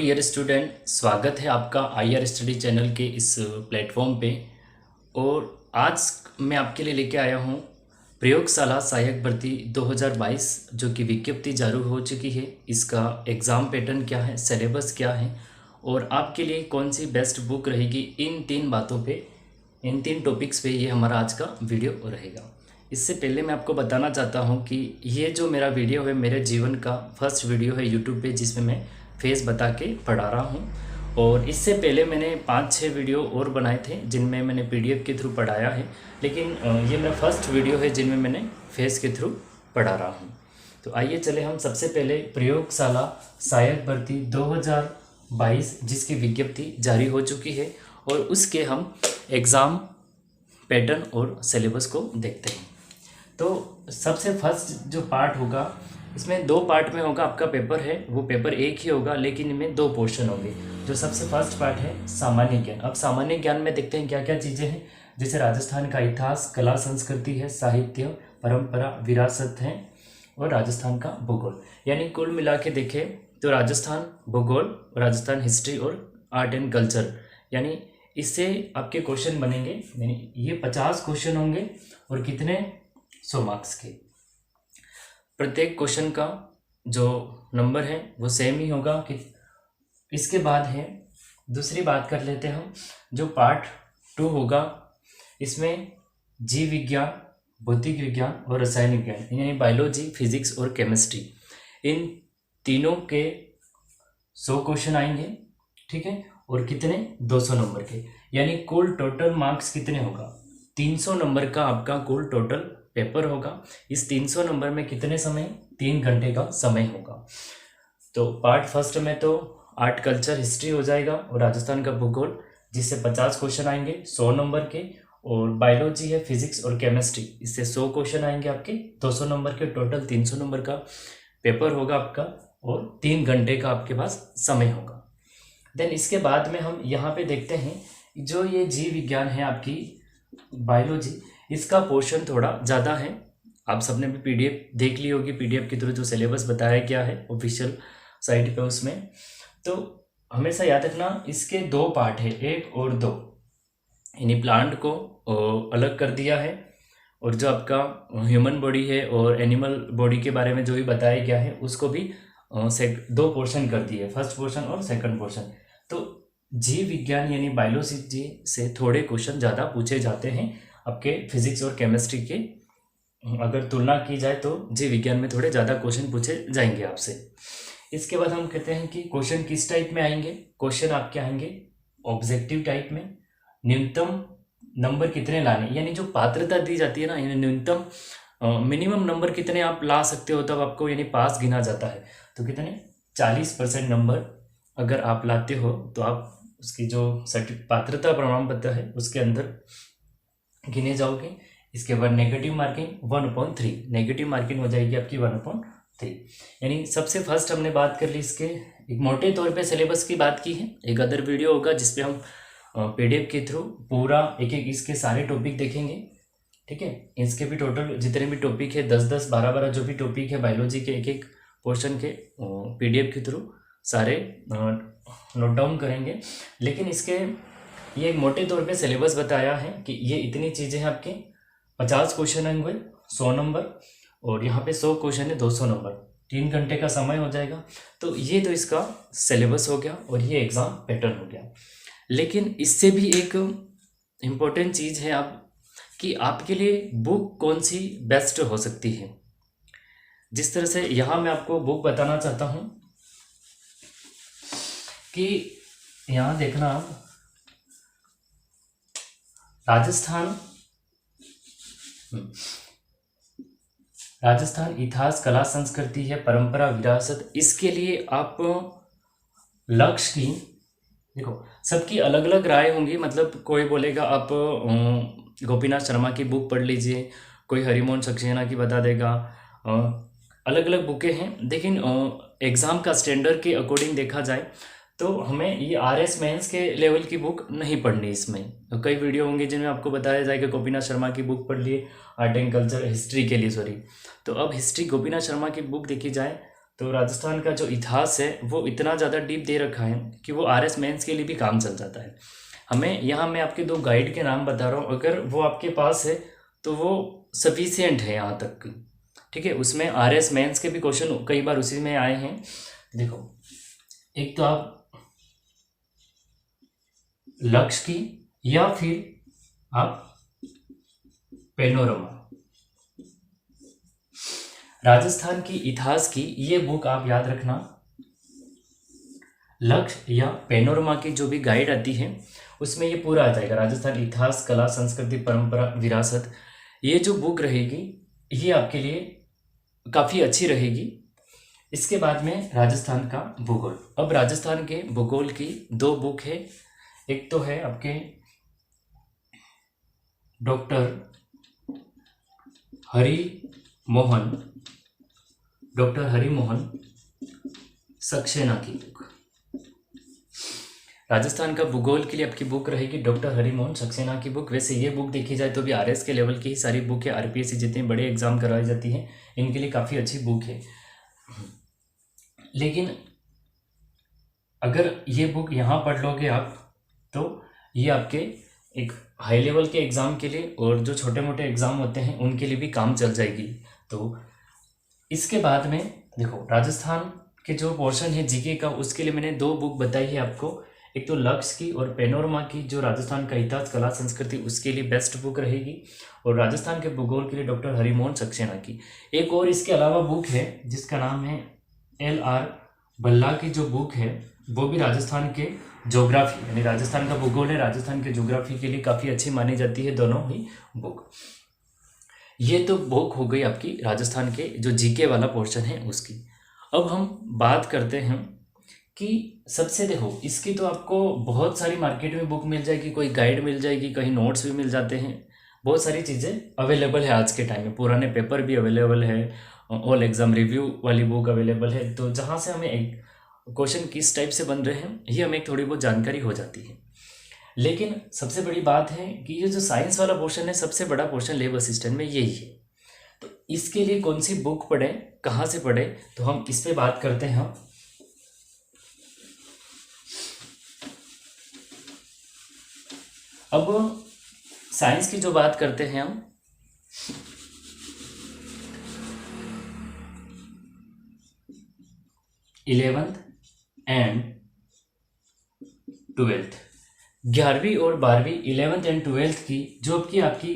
Dear student, स्वागत है आपका आईआर स्टडी चैनल के इस प्लेटफॉर्म पे। और आज मैं आपके लिए लेके आया हूँ प्रयोगशाला सहायक भर्ती 2022 जो कि विज्ञप्ति जारी हो चुकी है। इसका एग्ज़ाम पैटर्न क्या है, सिलेबस क्या है और आपके लिए कौन सी बेस्ट बुक रहेगी, इन तीन बातों पे, इन तीन टॉपिक्स पे ये हमारा आज का वीडियो रहेगा। इससे पहले मैं आपको बताना चाहता हूँ कि ये जो मेरा वीडियो है मेरे जीवन का फर्स्ट वीडियो है यूट्यूब पे, जिसमें मैं फेस बता के पढ़ा रहा हूँ। और इससे पहले मैंने 5-6 वीडियो और बनाए थे जिनमें मैंने पीडीएफ के थ्रू पढ़ाया है, लेकिन ये मेरा फर्स्ट वीडियो है जिनमें मैंने फेस के थ्रू पढ़ा रहा हूँ। तो आइए चले हम सबसे पहले प्रयोगशाला सहायक भर्ती 2022 जिसकी विज्ञप्ति जारी हो चुकी है और उसके हम एग्ज़ाम पैटर्न और सिलेबस को देखते हैं। तो सबसे फर्स्ट जो पार्ट होगा, इसमें 2 पार्ट में होगा। आपका पेपर है वो पेपर एक ही होगा, लेकिन इनमें 2 पोर्शन होंगे। जो सबसे फर्स्ट पार्ट है सामान्य ज्ञान। अब सामान्य ज्ञान में देखते हैं क्या क्या चीज़ें हैं। जैसे राजस्थान का इतिहास, कला संस्कृति है, साहित्य, परंपरा, विरासत है और राजस्थान का भूगोल। यानी कुल मिला के देखें तो राजस्थान भूगोल, राजस्थान हिस्ट्री और आर्ट एंड कल्चर, यानी इससे आपके क्वेश्चन बनेंगे। यानी ये 50 क्वेश्चन होंगे और कितने 100 मार्क्स के। प्रत्येक क्वेश्चन का जो नंबर है वो सेम ही होगा। कि इसके बाद है दूसरी बात कर लेते हैं हम, जो पार्ट 2 होगा, इसमें जीव विज्ञान, भौतिक विज्ञान और रासायनिक विज्ञान, यानी बायोलॉजी, फिजिक्स और केमिस्ट्री, इन तीनों के 100 क्वेश्चन आएंगे। ठीक है, और कितने 200 नंबर के। यानी कुल टोटल मार्क्स कितने होगा, 300 नंबर का आपका कुल टोटल पेपर होगा। इस 300 नंबर में कितने समय, 3 घंटे का समय होगा। तो पार्ट फर्स्ट में तो आर्ट कल्चर हिस्ट्री हो जाएगा और राजस्थान का भूगोल, जिससे 50 क्वेश्चन आएंगे 100 नंबर के। और बायोलॉजी है, फिजिक्स और केमिस्ट्री, इससे 100 क्वेश्चन आएंगे आपके 200 नंबर के। टोटल 300 नंबर का पेपर होगा आपका और 3 घंटे का आपके पास समय होगा। देन इसके बाद में हम यहाँ पे देखते हैं, जो ये जीव विज्ञान है आपकी बायोलॉजी, इसका पोर्शन थोड़ा ज़्यादा है। आप सबने भी पीडीएफ देख ली होगी, पीडीएफ के थ्रू जो सिलेबस बताया गया है ऑफिशियल साइट पे, उसमें तो हमेशा याद रखना इसके 2 पार्ट है, 1 और 2। यानी प्लांट को अलग कर दिया है और जो आपका ह्यूमन बॉडी है और एनिमल बॉडी के बारे में जो भी बताया गया है उसको भी 2 पोर्शन कर दिए, फर्स्ट पोर्शन और सेकंड पोर्शन। तो जीव विज्ञान यानी बायोलॉजी से थोड़े क्वेश्चन ज़्यादा पूछे जाते हैं आपके फिजिक्स और केमिस्ट्री के। अगर तुलना की जाए तो जीव विज्ञान में थोड़े ज़्यादा क्वेश्चन पूछे जाएंगे आपसे। इसके बाद हम कहते हैं कि क्वेश्चन किस टाइप में आएंगे। क्वेश्चन आपके आएंगे ऑब्जेक्टिव टाइप में। न्यूनतम नंबर कितने लाने, यानी जो पात्रता दी जाती है ना, यानी न्यूनतम मिनिमम नंबर कितने आप ला सकते हो तब आपको यानी पास गिना जाता है। तो कितने 40% नंबर अगर आप लाते हो तो आप उसकी जो पात्रता प्रमाण पत्र है उसके अंदर गिने जाओगे। इसके बाद नेगेटिव मार्किंग 1/3, नेगेटिव मार्किंग हो जाएगी आपकी 1/3। यानी सबसे फर्स्ट हमने बात कर ली इसके एक मोटे तौर पे सिलेबस की बात की है। एक अदर वीडियो होगा जिसपे हम पीडीएफ के थ्रू पूरा एक एक इसके सारे टॉपिक देखेंगे। ठीक है, इसके भी टोटल जितने भी टॉपिक है 10-10, 12-12 जो भी टॉपिक है बायोलॉजी के एक एक पोर्शन के पीडीएफ के थ्रू सारे नोट डाउन करेंगे। लेकिन इसके ये एक मोटे तौर पे सिलेबस बताया है कि ये इतनी चीज़ें हैं आपके। 50 क्वेश्चन होंगे 100 नंबर और यहाँ पे 100 क्वेश्चन है 200 नंबर, 3 घंटे का समय हो जाएगा। तो ये तो इसका सिलेबस हो गया और ये एग्ज़ाम पैटर्न हो गया। लेकिन इससे भी एक इम्पोर्टेंट चीज़ है आप कि आपके लिए बुक कौन सी बेस्ट हो सकती है। जिस तरह से यहाँ मैं आपको बुक बताना चाहता हूँ कि यहाँ देखना आप, राजस्थान इतिहास, कला संस्कृति है, परंपरा, विरासत, इसके लिए आप लक्ष्य की देखो, सबकी अलग अलग राय होंगी। मतलब कोई बोलेगा आप गोपीनाथ शर्मा की बुक पढ़ लीजिए, कोई हरिमोहन सक्सेना की बता देगा। अलग अलग बुकें हैं, लेकिन एग्ज़ाम का स्टैंडर्ड के अकॉर्डिंग देखा जाए तो हमें ये आरएस मेंस के लेवल की बुक नहीं पढ़नी। इसमें तो कई वीडियो होंगे जिनमें आपको बताया जाएगा गोपीनाथ शर्मा की बुक पढ़ लिए, आर्ट एंड कल्चर हिस्ट्री के लिए, सॉरी। तो अब हिस्ट्री गोपीनाथ शर्मा की बुक देखी जाए तो राजस्थान का जो इतिहास है वो इतना ज़्यादा डीप दे रखा है कि वो आरएस मेंस के लिए भी काम चल जाता है। हमें यहाँ मैं आपके 2 गाइड के नाम बता रहा हूँ, अगर वो आपके पास है तो वो सफिशियंट है यहाँ तक। ठीक है, उसमें आरएस मेंस के भी क्वेश्चन कई बार उसी में आए हैं। देखो, एक तो आप लक्ष्य की या फिर आप पेनोरमा, राजस्थान की इतिहास की ये बुक आप याद रखना। लक्ष्य या पेनोरमा की जो भी गाइड आती है उसमें ये पूरा आ जाएगा, राजस्थान इतिहास, कला, संस्कृति, परंपरा, विरासत। ये जो बुक रहेगी ये आपके लिए काफ़ी अच्छी रहेगी। इसके बाद में राजस्थान का भूगोल। अब राजस्थान के भूगोल की 2 बुक है। एक तो है आपके डॉक्टर हरि मोहन सक्सेना की बुक। राजस्थान का भूगोल के लिए आपकी बुक रहेगी डॉक्टर हरि मोहन सक्सेना की बुक। वैसे ये बुक देखी जाए तो भी आरएस के लेवल की ही सारी बुक है, आरपीएससी जितने बड़े एग्जाम करवाई जाती हैं इनके लिए काफ़ी अच्छी बुक है। लेकिन अगर ये बुक यहाँ पढ़ लोगे आप तो ये आपके एक हाई लेवल के एग्ज़ाम के लिए और जो छोटे मोटे एग्ज़ाम होते हैं उनके लिए भी काम चल जाएगी। तो इसके बाद में देखो, राजस्थान के जो पोर्शन है जीके का उसके लिए मैंने 2 बुक बताई है आपको। एक तो लक्ष्य की और पेनोरमा की, जो राजस्थान का इतिहास, कला, संस्कृति उसके लिए बेस्ट बुक रहेगी, और राजस्थान के भूगोल के लिए डॉक्टर हरिमोहन सक्सेना की। एक और इसके अलावा बुक है जिसका नाम है LR भल्ला की जो बुक है, वो भी राजस्थान के ज्योग्राफी, यानी राजस्थान का भूगोल है, राजस्थान के ज्योग्राफी के लिए काफ़ी अच्छी मानी जाती है दोनों ही बुक। ये तो बुक हो गई आपकी राजस्थान के जो जीके वाला पोर्शन है उसकी। अब हम बात करते हैं कि सबसे, देखो इसकी तो आपको बहुत सारी मार्केट में बुक मिल जाएगी, कोई गाइड मिल जाएगी, कहीं नोट्स भी मिल जाते हैं, बहुत सारी चीज़ें अवेलेबल है आज के टाइम में। पुराने पेपर भी अवेलेबल है, ऑल एग्ज़ाम रिव्यू वाली बुक अवेलेबल है। तो जहाँ से हमें एक क्वेश्चन किस टाइप से बन रहे हैं ये हमें थोड़ी बहुत जानकारी हो जाती है। लेकिन सबसे बड़ी बात है कि ये जो साइंस वाला पोर्शन है, सबसे बड़ा पोर्शन लैब असिस्टेंट में यही है। तो इसके लिए कौन सी बुक पढ़ें, कहाँ से पढ़ें, तो हम इस पे बात करते हैं। अब साइंस की जो बात करते हैं हम, इलेवेंथ एंड 12th, 11वीं और 12वीं, 11th एंड 12th की जो कि आपकी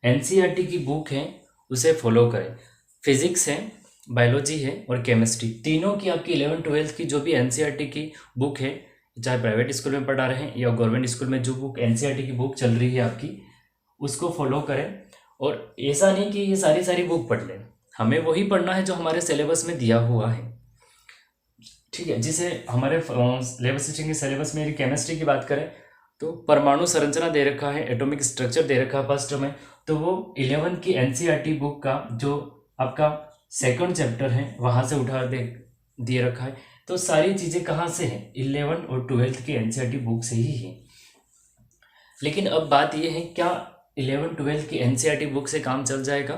एनसीईआरटी की बुक है उसे फॉलो करें। फिजिक्स है, बायोलॉजी है और केमिस्ट्री, तीनों की आपकी 11th 12th की जो भी एनसीईआरटी की बुक है, चाहे प्राइवेट स्कूल में पढ़ा रहे हैं या गवर्नमेंट स्कूल में जो बुक एनसीईआरटी की बुक चल रही है आपकी, उसको फॉलो करें। और ऐसा नहीं कि ये सारी बुक पढ़ लें, हमें वही पढ़ना है जो हमारे सिलेबस में दिया हुआ है। ठीक है, जिसे हमारे लैब असिस्टेंट के सिलेबस में केमिस्ट्री की बात करें तो परमाणु संरचना दे रखा है, एटॉमिक स्ट्रक्चर दे रखा है फर्स्ट में, तो वो 11th की एनसीईआरटी बुक का जो आपका 2nd चैप्टर है वहाँ से उठा दिए रखा है। तो सारी चीज़ें कहाँ से हैं, 11 और 12th की एनसीईआरटी बुक से ही है। लेकिन अब बात ये है, क्या 11 12 की एनसीईआरटी बुक से काम चल जाएगा?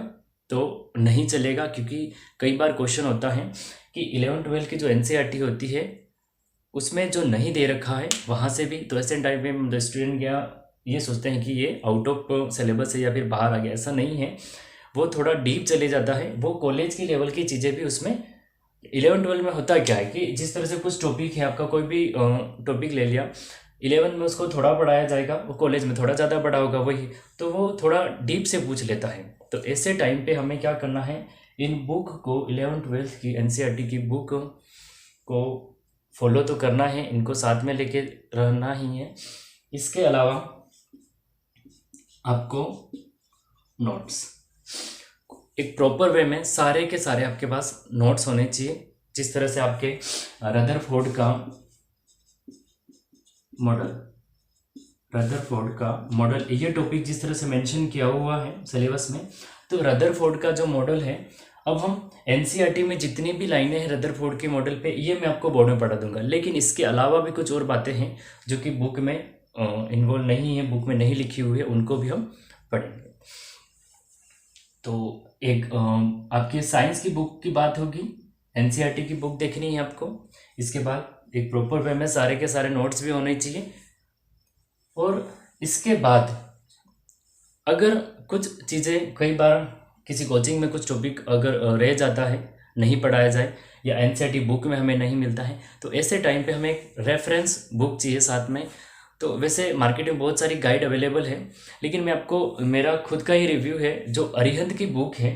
तो नहीं चलेगा, क्योंकि कई बार क्वेश्चन होता है कि 11 12 की जो एनसीईआरटी होती है उसमें जो नहीं दे रखा है वहाँ से भी, तो ऐसे टाइम में स्टूडेंट क्या ये सोचते हैं कि ये आउट ऑफ सिलेबस है या फिर बाहर आ गया। ऐसा नहीं है, वो थोड़ा डीप चले जाता है। वो कॉलेज की लेवल की चीज़ें भी उसमें 11 12 में होता क्या है कि जिस तरह से कुछ टॉपिक है, आपका कोई भी टॉपिक ले लिया, 11 में उसको थोड़ा पढ़ाया जाएगा, वो कॉलेज में थोड़ा ज़्यादा पढ़ा होगा वही, तो वो थोड़ा डीप से पूछ लेता है। तो ऐसे टाइम पे हमें क्या करना है, इन बुक को 11 12 की एनसीईआरटी की बुक को फॉलो तो करना है, इनको साथ में लेके रहना ही है। इसके अलावा आपको नोट्स एक प्रॉपर वे में सारे के सारे आपके पास नोट्स होने चाहिए। जिस तरह से आपके रदरफोर्ड का मॉडल ये टॉपिक जिस तरह से मेंशन किया हुआ है सिलेबस में, तो रदरफोर्ड का जो मॉडल है, अब हम एनसीईआरटी में जितनी भी लाइनें हैं रदरफोर्ड के मॉडल पे, ये मैं आपको बोर्ड में पढ़ा दूंगा। लेकिन इसके अलावा भी कुछ और बातें हैं जो कि बुक में इन्वॉल्व नहीं है, बुक में नहीं लिखी हुई है, उनको भी हम पढ़ेंगे। तो एक आपकी साइंस की बुक की बात होगी, एनसीईआरटी की बुक देखनी है आपको। इसके बाद एक प्रॉपर वे में सारे के सारे नोट्स भी होने चाहिए। और इसके बाद अगर कुछ चीज़ें कई बार किसी कोचिंग में कुछ टॉपिक अगर रह जाता है, नहीं पढ़ाया जाए या एनसीईआरटी बुक में हमें नहीं मिलता है, तो ऐसे टाइम पे हमें एक रेफरेंस बुक चाहिए साथ में। तो वैसे मार्केट में बहुत सारी गाइड अवेलेबल है, लेकिन मैं आपको मेरा खुद का ही रिव्यू है जो अरिहंत की बुक है।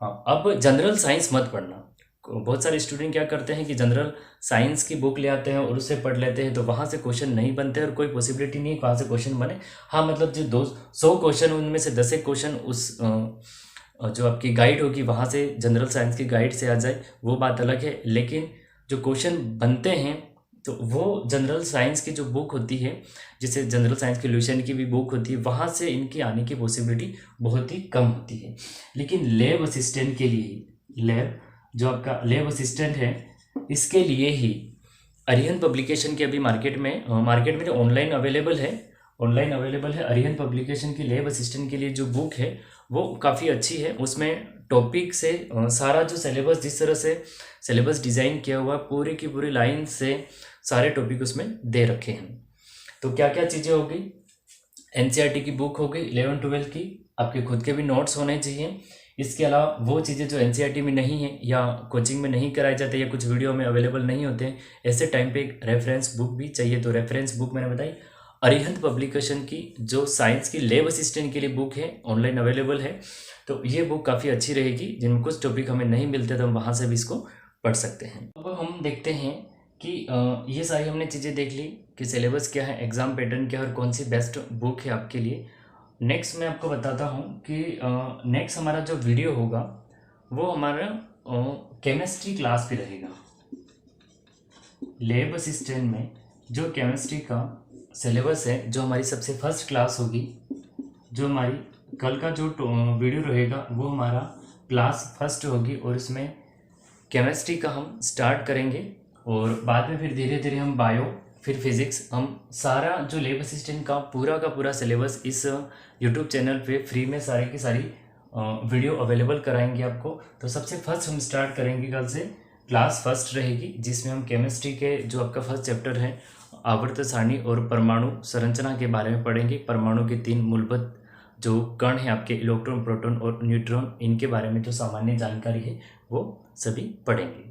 अब जनरल साइंस मत पढ़ना। बहुत सारे स्टूडेंट क्या करते हैं कि जनरल साइंस की बुक ले आते हैं और उससे पढ़ लेते हैं, तो वहाँ से क्वेश्चन नहीं बनते और कोई पॉसिबिलिटी नहीं है वहाँ से क्वेश्चन बने। हाँ, मतलब जो 200 क्वेश्चन उनमें से 10 एक क्वेश्चन उस जो आपकी गाइड होगी वहाँ से जनरल साइंस की गाइड से आ जाए, वो बात अलग है। लेकिन जो क्वेश्चन बनते हैं तो वो जनरल साइंस की जो बुक होती है, जैसे जनरल साइंस की ल्यूशन की भी बुक होती है, वहाँ से इनकी आने की पॉसिबिलिटी बहुत ही कम होती है। लेकिन लैब असिस्टेंट के लिए, लैब जो आपका लैब असिस्टेंट है, इसके लिए ही अरिहंत पब्लिकेशन की अभी मार्केट में जो ऑनलाइन अवेलेबल है अरिहंत पब्लिकेशन की लैब असिस्टेंट के लिए जो बुक है वो काफ़ी अच्छी है। उसमें टॉपिक से सारा जो सिलेबस, जिस तरह से सिलेबस डिज़ाइन किया हुआ पूरी की पूरी लाइन से सारे टॉपिक उसमें दे रखे हैं। तो क्या क्या चीज़ें होगी, एनसीईआरटी की बुक होगी 11-12 की, आपके खुद के भी नोट्स होने चाहिए। इसके अलावा वो चीज़ें जो एनसीईआरटी में नहीं है या कोचिंग में नहीं कराए जाते या कुछ वीडियो में अवेलेबल नहीं होते हैं, ऐसे टाइम पे एक रेफरेंस बुक भी चाहिए। तो रेफरेंस बुक मैंने बताई अरिहंत पब्लिकेशन की जो साइंस की लैब असिस्टेंट के लिए बुक है, ऑनलाइन अवेलेबल है। तो ये बुक काफ़ी अच्छी रहेगी, जिनमें कुछ टॉपिक हमें नहीं मिलते तो हम वहाँ से भी इसको पढ़ सकते हैं। अब हम देखते हैं कि ये सारी हमने चीज़ें देख ली कि सिलेबस क्या है, एग्ज़ाम पैटर्न क्या है और कौन सी बेस्ट बुक है आपके लिए। नेक्स्ट मैं आपको बताता हूँ कि नेक्स्ट हमारा जो वीडियो होगा वो हमारा केमिस्ट्री क्लास पे रहेगा। लैब असिस्टेंट में जो केमिस्ट्री का सिलेबस है, जो हमारी सबसे फर्स्ट क्लास होगी, जो हमारी कल का जो वीडियो रहेगा वो हमारा क्लास फर्स्ट होगी और इसमें केमिस्ट्री का हम स्टार्ट करेंगे और बाद में फिर धीरे धीरे हम बायो, फिर फिज़िक्स, हम सारा जो लैब असिस्टेंट का पूरा सिलेबस इस यूट्यूब चैनल पे फ्री में सारी की सारी वीडियो अवेलेबल कराएंगे आपको। तो सबसे फर्स्ट हम स्टार्ट करेंगे कल से, क्लास फर्स्ट रहेगी जिसमें हम केमिस्ट्री के जो आपका फर्स्ट चैप्टर है आवर्त सारणी और परमाणु संरचना के बारे में पढ़ेंगे। परमाणु के 3 मूलभूत जो कण हैं आपके, इलेक्ट्रॉन, प्रोटॉन और न्यूट्रॉन, इनके बारे में जो सामान्य जानकारी है वो सभी पढ़ेंगे।